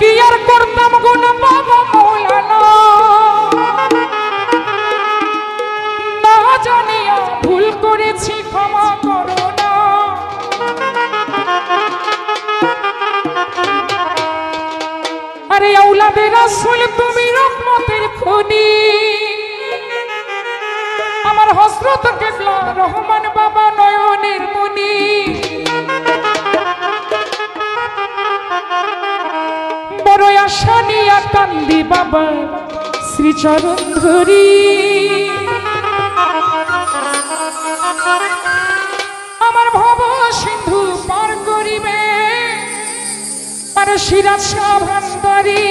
কি আর করতাম গুণ বাবা মৌলানা, না জানিয়া ভুল করেছি ক্ষমা করো না। আরে আওলাদে রাসূল তুমি রহমতের খনি, আমার হযরত কিবলা রহমান বাবা নয়নের মনি। বড় আশা নিয়া কান্দি বাবা শ্রীচরণ ধরি, আমার ভব সিন্ধু পার করিবে আর সিরাজ শাহ ভান্ডারী।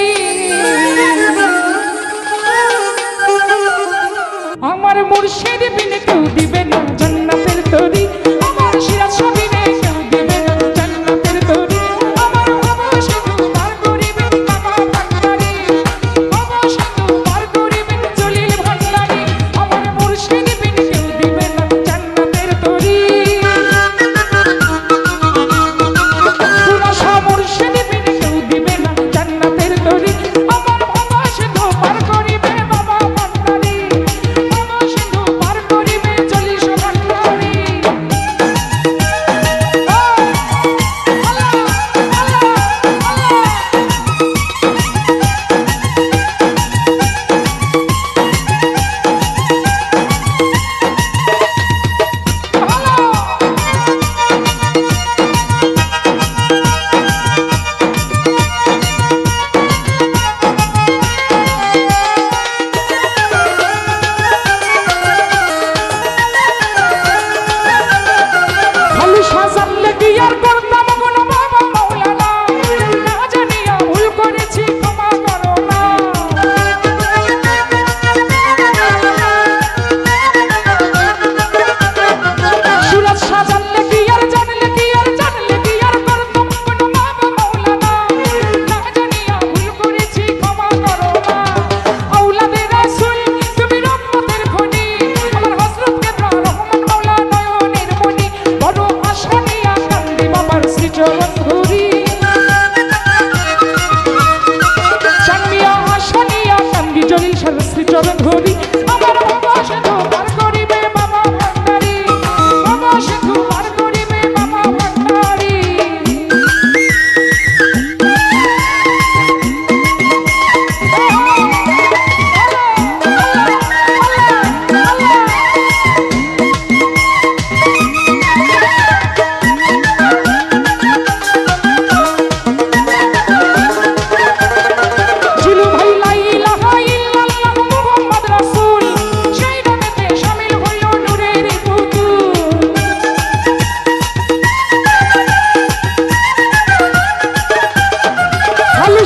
আমার মুর্শিদ বিনে কেউ দিবে না জান্নাতের তরি, আমার সিরাজ শাহ বিনে কেউ দিবে না জান্নাতের তরি। আমার ভব সিন্ধু পার করিবে বাবা ভান্ডারী, ভব সিন্ধু পার করিবে জলিল ভান্ডারী। আমার মুর্শিদ বিনে কেউ দিবে না জান্নাতের তরি, পুরা মুর্শিদ বিনে কেউ দিবে না জান্নাতের তরি। আমার ভব সিন্ধু পার করিবে বাবা ভান্ডারী, ভব সিন্ধু পার করিবে জলিল ভান্ডারী। খালি সাজানলে কি আর করতাম গুণ বাবা মৌলানা, না জানিয়া ভুল করেছি ক্ষমা করো না। সুরাজ সাজানলে কি আর জানলে কি আর জানলে কি আর করতাম গুণ বাবা মৌলানা, না জানিয়া ভুল করেছি ক্ষমা করো না। আওলাদে রাসূল তুমি রহমতের খনি, আমার হযরত কিবলা রহমান মাওলা নয়নের মনি। বড় আশা নিয়া কান্দি বাবার শ্রীচরণ ধরি, জানমিয়া আশা নিয়া কান্দি জলিল শাহ শ্রীচরণ ধরি। আমার বাবা সিন্ধু পার করিবে বাবা ভান্ডারী, বাবা সিন্ধু পার করিবে বাবা ভান্ডারী। জিলু ভাই লা ইলাহা ইল্লাল্লাহ মুহাম্মদ রাসূল, সেই নামেতে শামিল হইল নূরের পুতুল। খালি